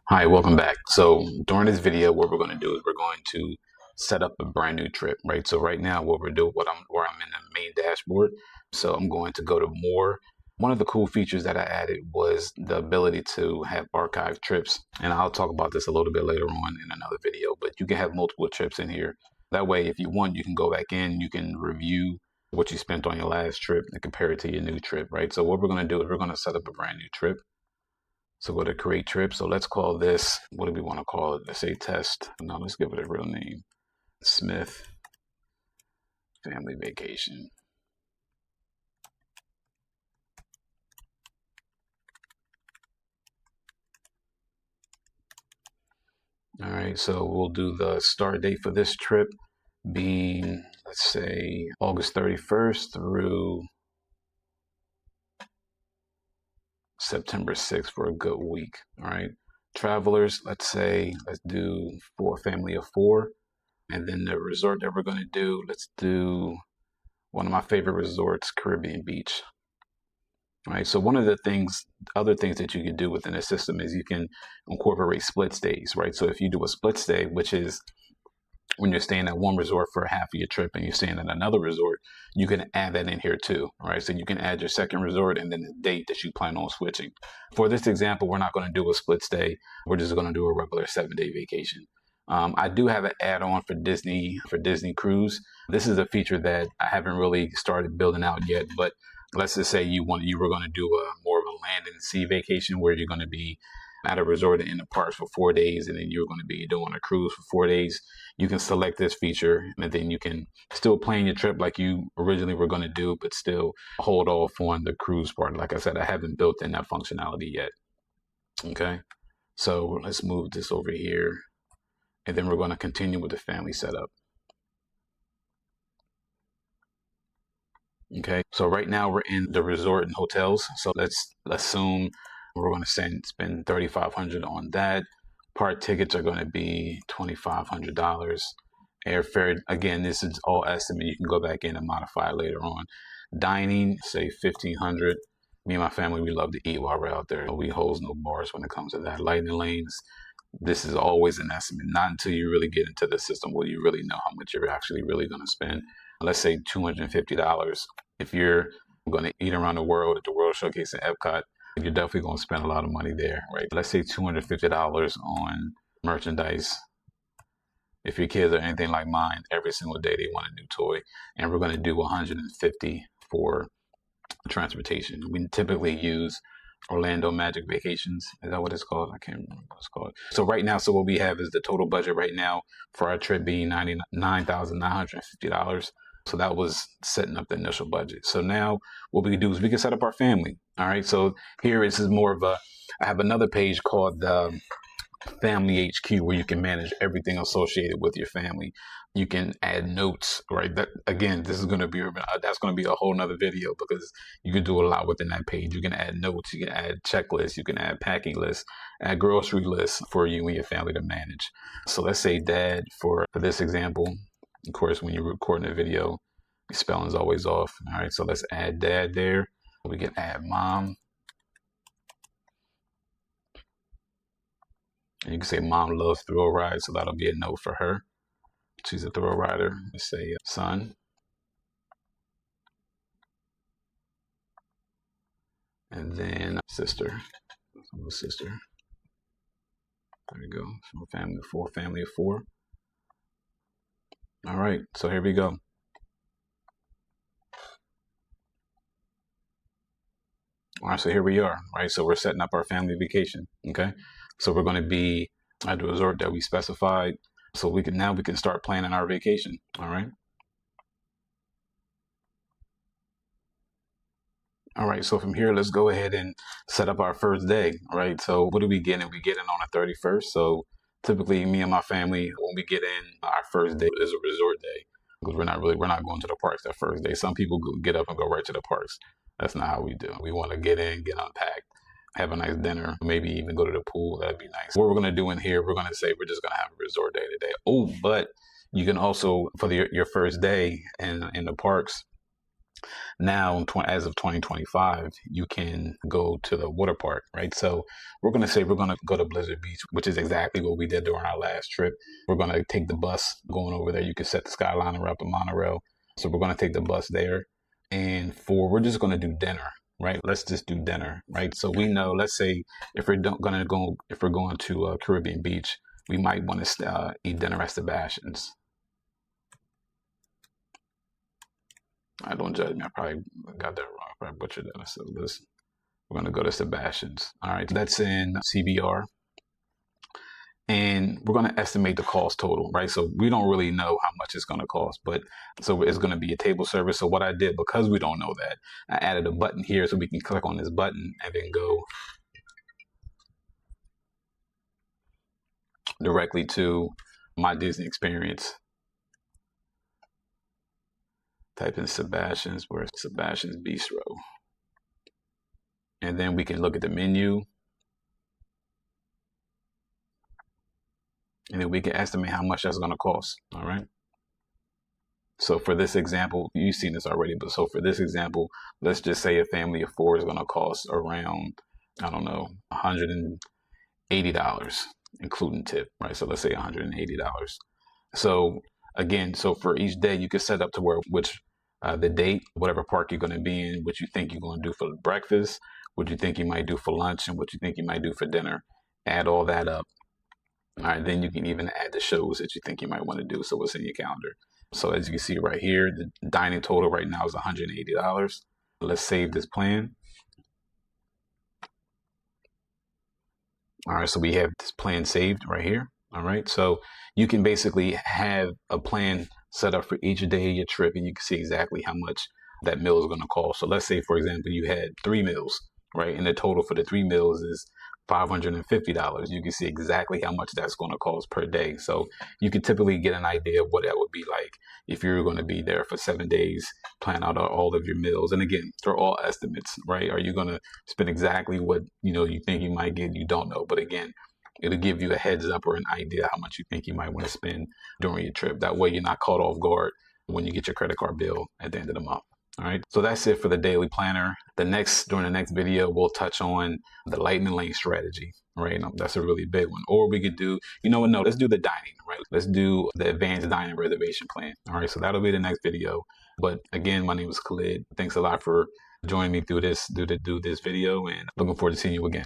Hi, welcome back. So during this video, what we're going to do is we're going to set up a brand new trip, right? So right now, what we're doing, where I'm in the main dashboard. So I'm going to go to more. One of the cool features that I added was the ability to have archive trips, and I'll talk about this a little bit later on in another video. But you can have multiple trips in here. That way, if you want, you can go back in, you can review what you spent on your last trip and compare it to your new trip, right? So what we're going to do is we're going to set up a brand new trip. So go to create trip. So let's call this, what do we want to call it? Let's say test. No, let's give it a real name. Smith Family Vacation. All right, so we'll do the start date for this trip being, let's say, August 31st through September 6th for a good week. All right, travelers, let's do for a family of 4. And then the resort that we're going to do, let's do one of my favorite resorts, Caribbean Beach. Right. So one of the other things that you can do within the system is you can incorporate split stays, right? So if you do a split stay, which is when you're staying at one resort for half of your trip and you're staying at another resort, you can add that in here too, right? So you can add your second resort and then the date that you plan on switching. For this example, we're not going to do a split stay. We're just going to do a regular 7-day vacation. I do have an add-on for Disney Cruise. This is a feature that I haven't really started building out yet, but let's just say you were going to do a more of a land and sea vacation where you're going to be at a resort in the parks for 4 days, and then you're going to be doing a cruise for 4 days. You can select this feature, and then you can still plan your trip like you originally were going to do, but still hold off on the cruise part. Like I said, I haven't built in that functionality yet. Okay, so let's move this over here, and then we're going to continue with the family setup. Okay, so right now we're in the resort and hotels. So let's assume we're going to spend $3,500 on that. Part tickets are going to be $2,500. Airfare, again, this is all estimate. You can go back in and modify it later on. Dining, say $1,500. Me and my family, we love to eat while we're out there. We hold no bars when it comes to that. Lightning lanes, this is always an estimate. Not until you really get into the system will you really know how much you're actually really going to spend. Let's say $250. If you're going to eat around the world at the World Showcase in Epcot, you're definitely going to spend a lot of money there, right? Let's say $250 on merchandise. If your kids are anything like mine, every single day they want a new toy, and we're going to do $150 for transportation. We typically use Orlando Magic Vacations. Is that what it's called? I can't remember what it's called. So right now, so what we have is the total budget right now for our trip being $99,950. So that was setting up the initial budget. So now what we can do is we can set up our family. All right. So here is more of I have another page called Family HQ where you can manage everything associated with your family. You can add notes, right? That again, this is going to be that's going to be a whole nother video because you can do a lot within that page. You can add notes, you can add checklists, you can add packing lists, add grocery lists for you and your family to manage. So let's say dad for this example. Of course, when you're recording a video, your spelling's always off. All right, so let's add dad there. We can add mom. And you can say mom loves thrill rides, so that'll be a note for her. She's a thrill rider. Let's say son. And then sister. Sister. There we go. So family of 4. All right, so here we go. All right, so here we are, right? So we're setting up our family vacation, okay? So we're going to be at the resort that we specified. So we can start planning our vacation, all right? All right, so from here, let's go ahead and set up our first day, right? So what are we getting? We get in on the 31st. So typically me and my family, when we get in, our first day is a resort day because we're not going to the parks that first day. Some people get up and go right to the parks. That's not how we do. We want to get in, get unpacked, have a nice dinner, maybe even go to the pool. That'd be nice. What we're going to do in here, we're going to say we're just going to have a resort day today. Oh, but you can also, for your first day in the parks, Now, as of 2025, you can go to the water park, right? So we're going to say we're going to go to Blizzard Beach, which is exactly what we did during our last trip. We're going to take the bus going over there. You can set the Skyliner up, the monorail. So we're going to take the bus there. And we're just going to do dinner, right? Let's just do dinner, right? So we know, let's say if we're going to Caribbean Beach, we might want to eat dinner at Sebastian's. I don't judge me. I probably got that wrong. I probably butchered that. So we're going to go to Sebastian's. All right. That's in CBR. And we're going to estimate the cost total, right? So we don't really know how much it's going to cost, but so it's going to be a table service. So what I did, because we don't know that, I added a button here so we can click on this button and then go directly to my Disney experience. Type in Sebastian's, where's Sebastian's Bistro? And then we can look at the menu. And then we can estimate how much that's going to cost. All right. So for this example, you've seen this already, but so for this example, let's just say a family of 4 is going to cost around, I don't know, $180, including tip, right? So let's say $180. So again, so for each day, you can set up to where the date, whatever park you're going to be in, what you think you're going to do for breakfast, what you think you might do for lunch, and what you think you might do for dinner. Add all that up. All right, then you can even add the shows that you think you might want to do. So what's in your calendar? So as you can see right here, the dining total right now is $180. Let's save this plan. All right, so we have this plan saved right here. All right, so you can basically have a plan set up for each day of your trip, and you can see exactly how much that meal is going to cost. So let's say, for example, you had 3 meals, right? And the total for the 3 meals is $550. You can see exactly how much that's going to cost per day. So you can typically get an idea of what that would be like if you're going to be there for 7 days, plan out all of your meals. And again, they're all estimates, right? Are you going to spend exactly what you think you might get? You don't know. But again, it'll give you a heads up or an idea how much you think you might want to spend during your trip. That way you're not caught off guard when you get your credit card bill at the end of the month. All right, so that's it for the daily planner. During the next video, we'll touch on the lightning lane strategy, right? That's a really big one. Or we could do, no, let's do the dining, right? Let's do the advanced dining reservation plan. All right, so that'll be the next video. But again, my name is Khalid. Thanks a lot for joining me through this video, and looking forward to seeing you again.